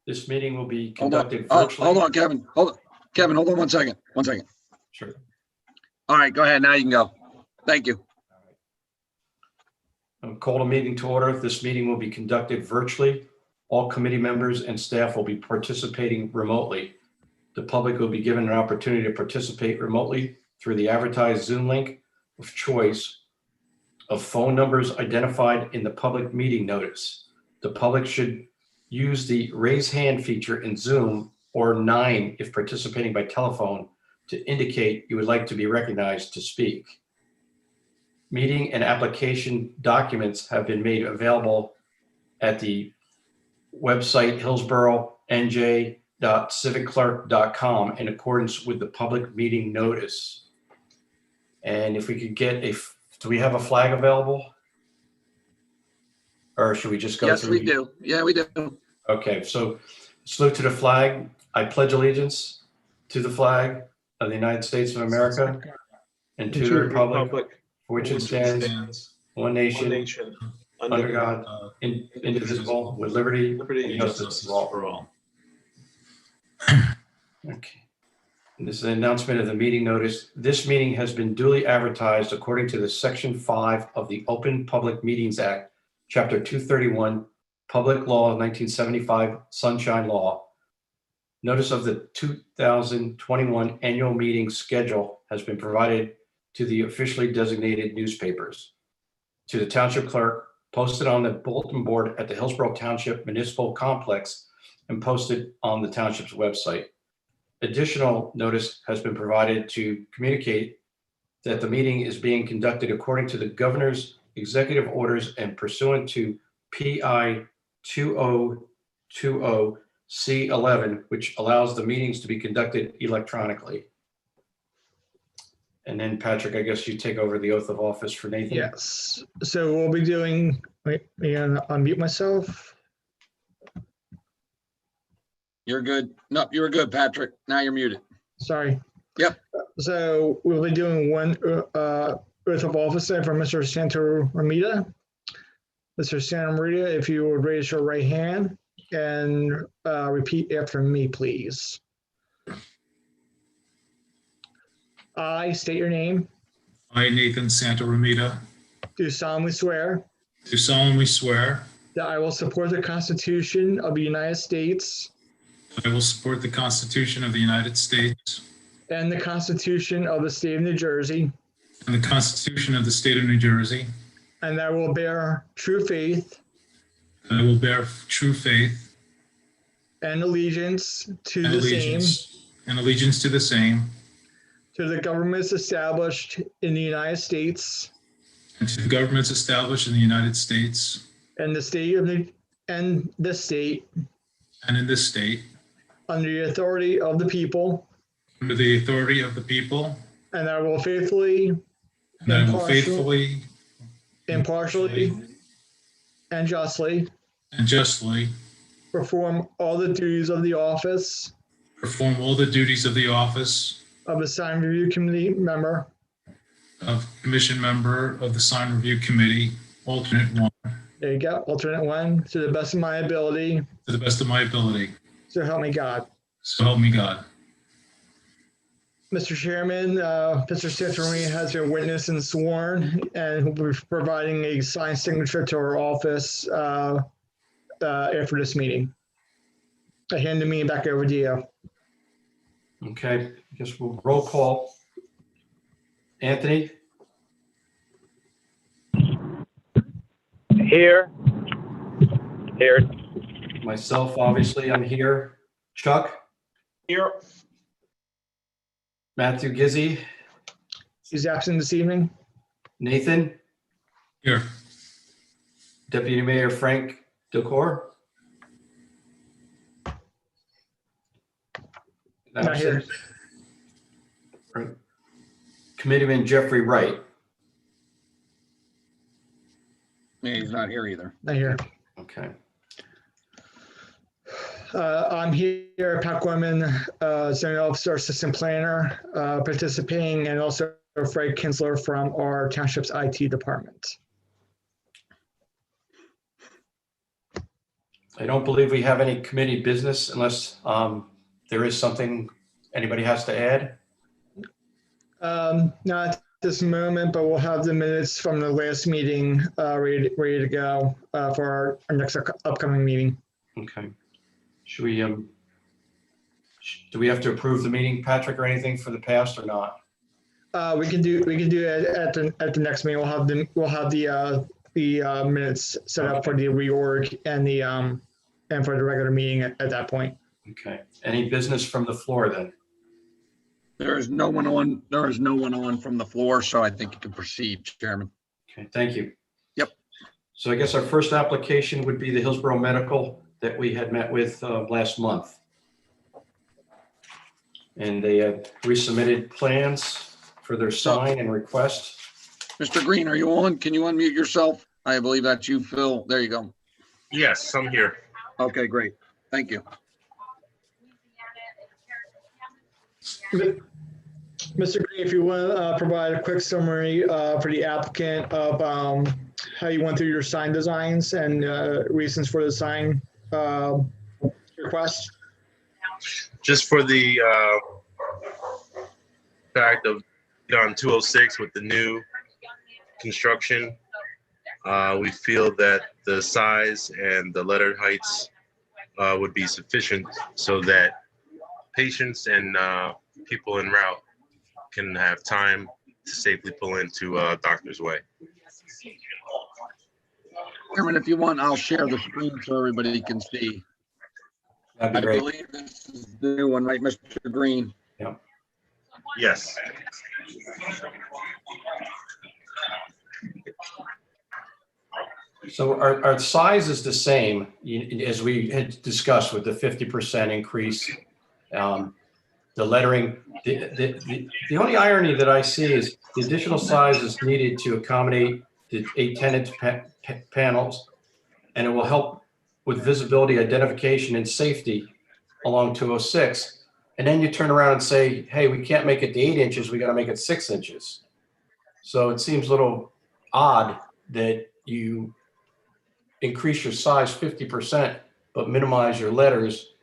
This meeting will be Hold on. conducted Oh, virtually. hold on, Kevin. Hold on. Kevin, hold on 1 second. 1 second. Sure. All right, go ahead. Now you can go. Thank you. I'll call the meeting to order. This meeting will be conducted virtually. All committee members and staff will be participating remotely. The public will be given an opportunity to participate remotely through the advertised Zoom link of choice of phone numbers identified in the public meeting notice. The public should use the raise hand feature in Zoom or 9 if participating by telephone to indicate you would like to be recognized to speak. Meeting and application documents have been made available at the website hillsboroughnj.civicclerk.com in accordance with the public meeting notice. And if we could get do we have a flag available? Or should we just go Yes, through? we do. Yeah, we do. Okay, so salute to the flag. I pledge allegiance to the flag of the United States of America and to the republic for which it stands, one nation, under God, indivisible, with liberty and justice for all. Okay. And this is an announcement of the meeting notice. This meeting has been duly advertised according to the Section 5 of the Open Public Meetings Act, Chapter 231, Public Law of 1975, Sunshine Law. Notice of the 2021 annual meeting schedule has been provided to the officially designated newspapers, to the township clerk, posted on the bulletin board at the Hillsborough Township Municipal Complex, and posted on the township's website. Additional notice has been provided to communicate that the meeting is being conducted according to the governor's executive orders and pursuant to PI 2020 C11, which allows the meetings to be conducted electronically. And then Patrick, I guess you take over the oath of office for Nathan. Yes, so we'll be doing, wait, and unmute myself. You're good. No, you were good, Patrick. Now you're muted. Sorry. Yep. So we'll be doing one oath of office for Mr. Santaramita. Mr. Santaramita, if you would raise your right hand and repeat after me, please. I state your name. I, Nathan Santaramita, Do solemnly swear do solemnly swear that I will support the Constitution of the United States that I will support the Constitution of the United States and the Constitution of the State of New Jersey, and the Constitution of the State of New Jersey, and that I will bear true faith and I will bear true faith and allegiance to and the same, allegiance to the same, to the governments established in the United States and to the governments established in the United States and the state of the and in this state, under the authority of the people, under the authority of the people, and that I will faithfully, and that I will faithfully, impartially, and justly perform all the duties of the office perform all the duties of the office of a sign review committee member of commission member of the Sign Review Committee, alternate 1, There you go, alternate 1, to the best of my ability. to the best of my ability. So help me God. So help me God. Mr. Chairman, Mr. Santorini has been witnessed and sworn, and will be providing a signed signature to our office after this meeting. I hand the meeting back over to you. Okay, I guess we'll roll call. Anthony? Here. Myself, obviously, I'm here. Chuck? Here. Matthew Gizzi? He's absent this evening. Nathan? Here. Deputy Mayor Frank Decor? Not here. Right. Committeeman Jeffrey Wright? Yeah, he's not here either. Not here. Okay. I'm here, Pat Gorman, zoning officer, assistant planner, participating, and also Fred Kinsler from our township's IT department. I don't believe we have any committee business unless there is something anybody has to add. Not at this moment, but we'll have the minutes from the last meeting ready to go for our next upcoming meeting. Okay. Should we, do we have to approve the meeting, Patrick, or anything for the past or not? We can do it at the next meeting. We'll have the minutes set up for the reorg and for the regular meeting at that point. Okay. Any business from the floor then? There is no one on from the floor, so I think you can proceed, Chairman. Okay, thank you. Yep. So I guess our first application would be the Hillsborough Medical that we had met with last month. And they had resubmitted plans for their sign and request. Mr. Green, are you on? Can you unmute yourself? I believe that's you, Phil. There you go. Yes, I'm here. Okay, great. Thank you. Mr. Green, if you want to provide a quick summary for the applicant of how you went through your sign designs and reasons for the sign request. Just for the fact of on 206 with the new construction, we feel that the size and the letter heights would be sufficient so that patients and people en route can have time to safely pull into Doctor's Way. Chairman, if you want, I'll share the screen so everybody can see. That'd be I great. believe this is the new one, right, Mr. Green? Yes. So our size is the same as we had discussed with the 50% increase. The lettering, the only irony that I see is the additional size is needed to accommodate the 8 tenant panels, and it will help with visibility, identification, and safety along 206. And then you turn around and say, hey, we can't make it to 8 inches, we got to make it 6 inches. So it seems a little odd that you increase your size 50%, but minimize your letters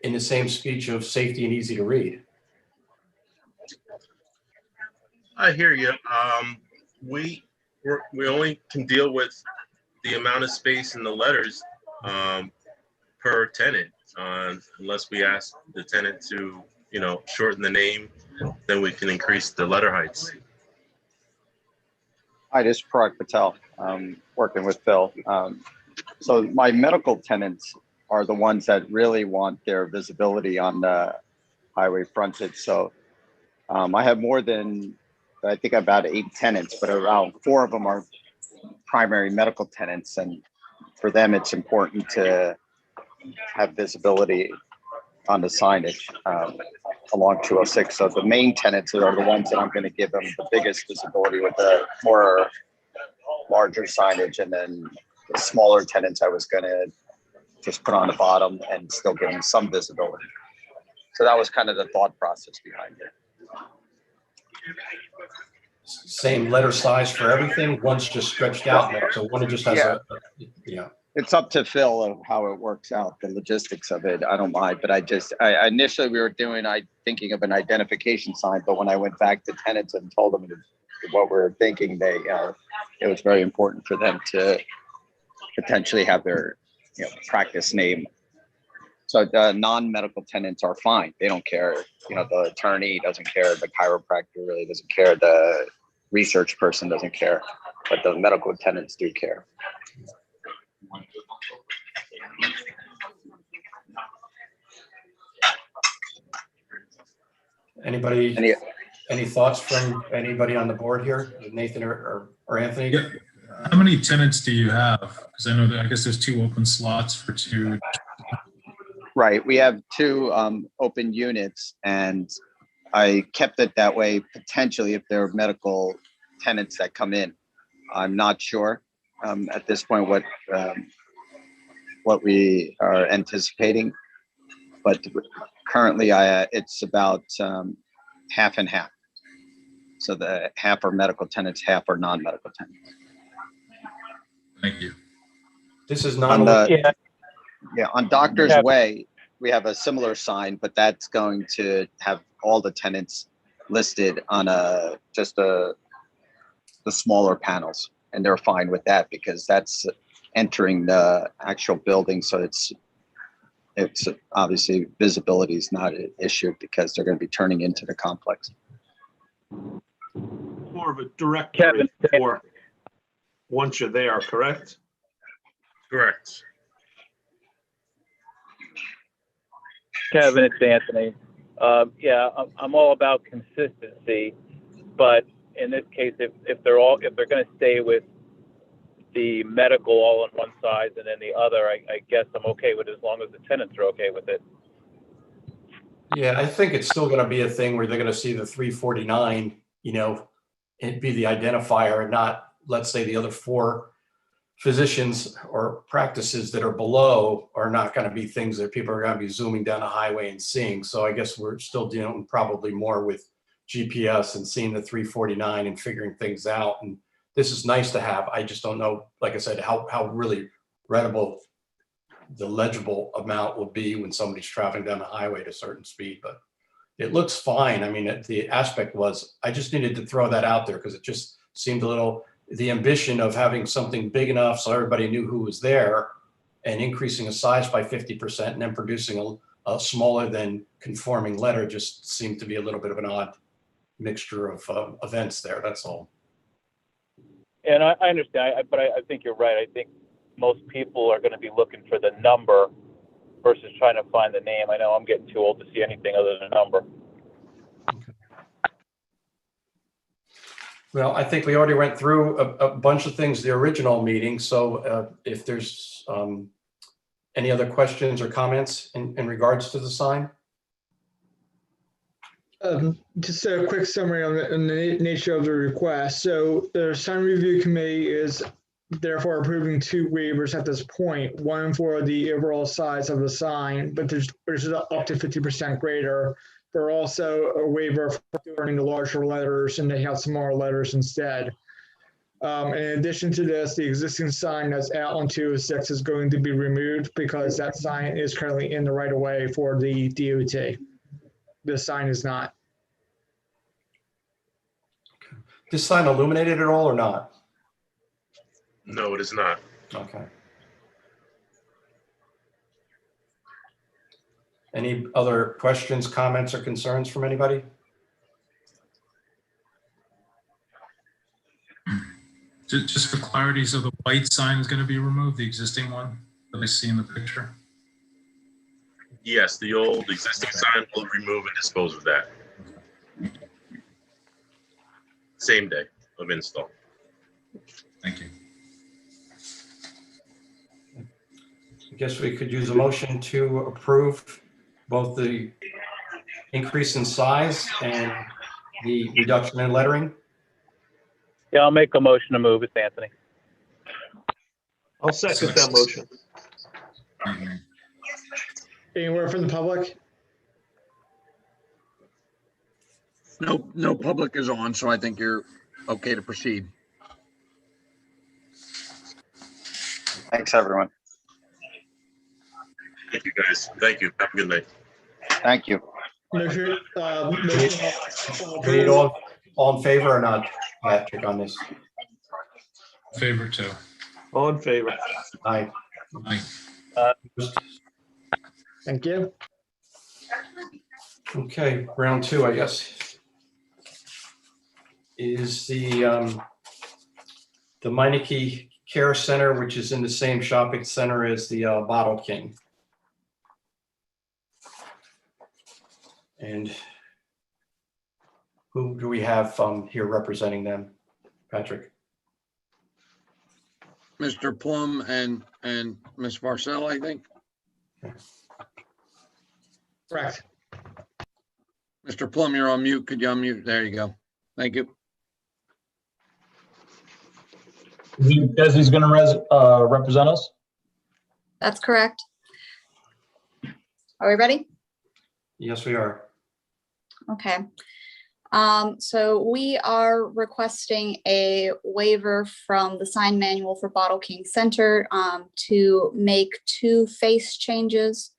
in the same speech of safety and easy to read. I hear you. We only can deal with the amount of space in the letters per tenant, unless we ask the tenant to, shorten the name, then we can increase the letter heights. Hi, this is Parag Patel, working with Phil. So my medical tenants are the ones that really want their visibility on the highway frontage. So I have more than, I think about 8 tenants, but around 4 of them are primary medical tenants. And for them, it's important to have visibility on the signage along 206. So the main tenants are the ones that I'm going to give them the biggest visibility with the more larger signage, and then the smaller tenants I was going to just put on the bottom and still give them some visibility. So that was kind of the thought process behind it. Same letter size for everything. One's just stretched out, so one just has It's up to Phil of how it works out, the logistics of it. I don't mind, but I initially we were thinking of an identification sign, but when I went back to tenants and told them what we were thinking, it was very important for them to potentially have their practice name. So the non-medical tenants are fine. They don't care. The attorney doesn't care. The chiropractor really doesn't care. The research person doesn't care, but the medical tenants do care. Anybody, any thoughts from anybody on the board here, Nathan or Anthony? Yeah. How many tenants do you have? Because I know that I guess there's 2 open slots for 2. Right. We have 2 open units, and I kept it that way potentially if there are medical tenants that come in. I'm not sure at this point what we are anticipating, but currently it's about half and half. So the half are medical tenants, half are non-medical tenants. Thank you. This is On not. the, Yeah, on Doctor's Yeah. Way, we have a similar sign, but that's going to have all the tenants listed on the smaller panels, and they're fine with that because that's entering the actual building. So it's obviously visibility is not an issue because they're going to be turning into the complex. More of a directory Kevin. for once you're there, correct? Correct. Kevin, it's Anthony. Yeah, I'm all about consistency, but in this case, if they're going to stay with the medical all on one side and then the other, I guess I'm okay with it as long as the tenants are okay with it. Yeah, I think it's still going to be a thing where they're going to see the 349, it'd be the identifier and not, let's say, the other 4 physicians or practices that are below are not going to be things that people are going to be zooming down the highway and seeing. So I guess we're still dealing probably more with GPS and seeing the 349 and figuring things out. And this is nice to have. I just don't know, like I said, how really readable the legible amount will be when somebody's traveling down the highway at a certain speed, but it looks fine. I mean, the aspect was, I just needed to throw that out there because it just seemed a little, the ambition of having something big enough so everybody knew who was there and increasing the size by 50% and then producing a smaller than conforming letter just seemed to be a little bit of an odd mixture of events there, that's all. And I understand, but I think you're right. I think most people are going to be looking for the number versus trying to find the name. I know I'm getting too old to see anything other than a number. Well, I think we already went through a bunch of things the original meeting. So if there's any other questions or comments in regards to the sign? Just a quick summary on the nature of the request. So the sign review committee is therefore approving 2 waivers at this point. One for the overall size of the sign, but there's up to 50% greater. But also a waiver for turning the larger letters and they have smaller letters instead. In addition to this, the existing sign that's out on 206 is going to be removed because that sign is currently in the right of way for the DOT. This sign is not. This sign illuminated at all or not? No, it is not. Okay. Any other questions, comments, or concerns from anybody? Just for clarity, so the white sign is going to be removed, the existing one that I see in the picture? Yes, the old existing sign will remove and dispose of that. Same day of install. Thank you. I guess we could use a motion to approve both the increase in size and the reduction in lettering. Yeah, I'll make a motion to move. It's Anthony. I'll second that motion. Anywhere from the public? No public is on, so I think you're okay to proceed. Thanks, everyone. Thank you, guys. Thank you. Have a good night. Thank you. Motion, We need all in favor or not, Patrick, on this? Favor too. All in favor? Aye. Aye. Thank you. Okay, round 2, I guess, is the Meineke Care Center, which is in the same shopping center as the Bottle King. And who do we have here representing them, Patrick? Mr. Plum and Ms. Marcel, I think. Correct. Mr. Plum, you're on mute. Could you unmute? There you go. Thank you. Desi's going to represent us? That's correct. Are we ready? Yes, we are. Okay. So we are requesting a waiver from the sign manual for Bottle King Center to make 2 face changes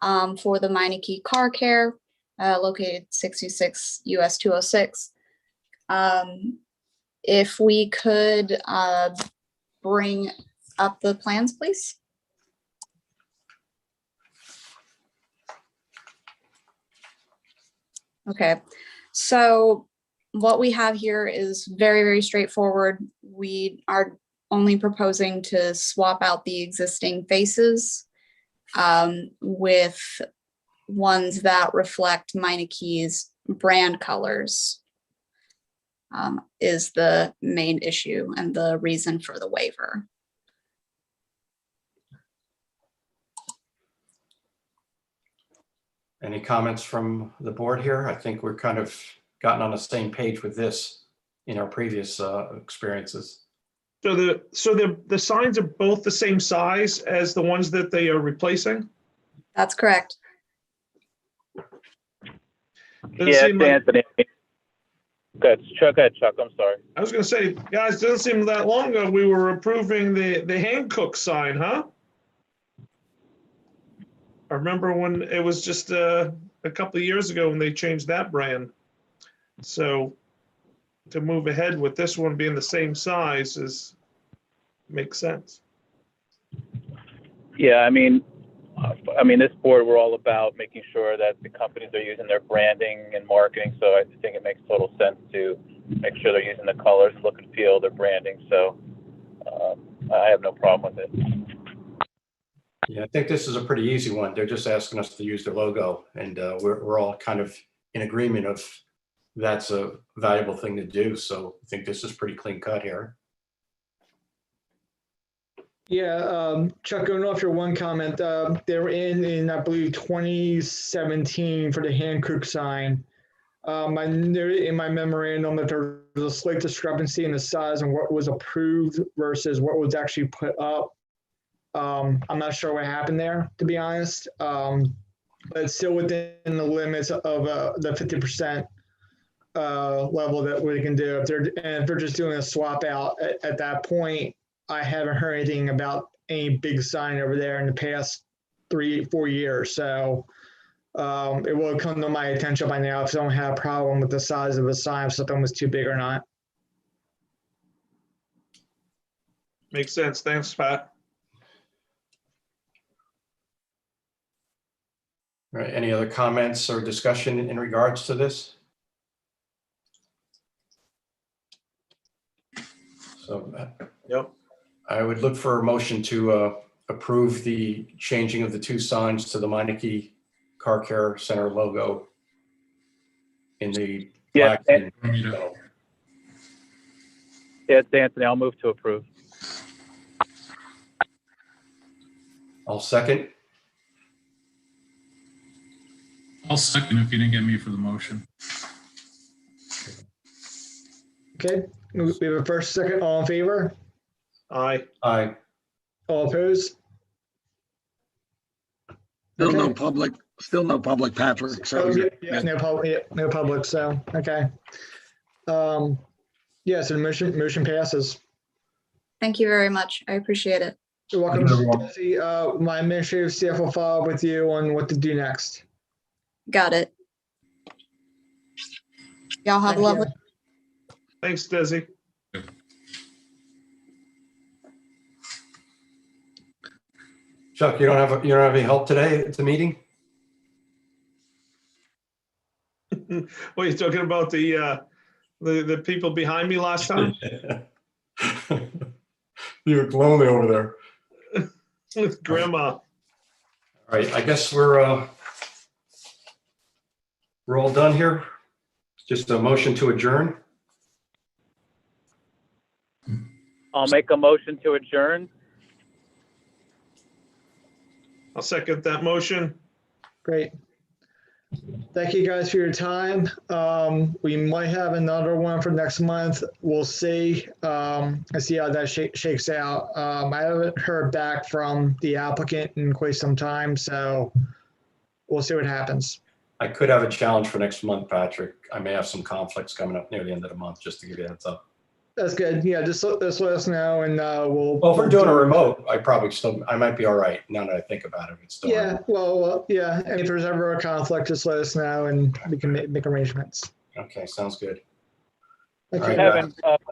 for the Meineke Car Care located 66 US 206. If we could bring up the plans, please. Okay, so what we have here is very, very straightforward. We are only proposing to swap out the existing faces with ones that reflect Meineke's brand colors is the main issue and the reason for the waiver. Any comments from the board here? I think we're kind of gotten on the same page with this in our previous experiences. So the signs are both the same size as the ones that they are replacing? That's correct. Doesn't Yeah, seem like- Anthony. Go ahead, Chuck. I'm sorry. I was gonna say, guys, doesn't seem that long ago we were approving the hand cook sign, huh? I remember when it was just a couple of years ago when they changed that brand. So to move ahead with this one being the same size makes sense. Yeah, I mean, this board, we're all about making sure that the companies are using their branding and marketing. So I think it makes total sense to make sure they're using the colors, look and feel, their branding. So I have no problem with it. Yeah, I think this is a pretty easy one. They're just asking us to use their logo, and we're all kind of in agreement of that's a valuable thing to do. So I think this is pretty clean cut here. Yeah, Chuck, going off your one comment, they were in I believe 2017 for the hand cook sign. In my memorandum that there was a slight discrepancy in the size and what was approved versus what was actually put up. I'm not sure what happened there, to be honest, but it's still within the limits of the 50% level that we can do. If they're just doing a swap out at that point, I haven't heard anything about any big sign over there in the past 3-4 years. So it will come to my attention by now if someone had a problem with the size of the sign, if something was too big or not. Makes sense. Thanks, Pat. All right, any other comments or discussion in regards to this? So Yep. I would look for a motion to approve the changing of the 2 signs to the Meineke Car Care Center logo in the Yeah, black and Bermuda. Yeah, it's Anthony. I'll move to approve. I'll second. I'll second if you didn't get me for the motion. Okay, we have a first, second, all in favor? Aye. Aye. All opposed? Still no Okay. public, Patrick. So Oh, yeah, no public, so, okay. Yeah, so the motion passes. Thank you very much. I appreciate it. You're welcome. Thank you, everyone. Desi, my administrative staff will follow up with you on what to do next. Got it. Y'all have a Thank you. lovely. Thanks, Desi. Chuck, you don't have any help today at the meeting? What are you talking about? The people behind me last time? You look lonely over there. With Grandma. All right, I guess we're all done here. Just a motion to adjourn. I'll make a motion to adjourn. I'll second that motion. Great. Thank you guys for your time. We might have another one for next month. We'll see. I see how that shakes out. I haven't heard back from the applicant in quite some time, so we'll see what happens. I could have a challenge for next month, Patrick. I may have some conflicts coming up near the end of the month, just to give you a heads up. That's good. Yeah, just let us know and we'll. Well, if we're doing a remote, I might be all right, now that I think about it. It's still. Yeah, well, yeah, and if there's ever a conflict, just let us know and we can make arrangements. Okay, sounds good. Okay. All right, Kevin,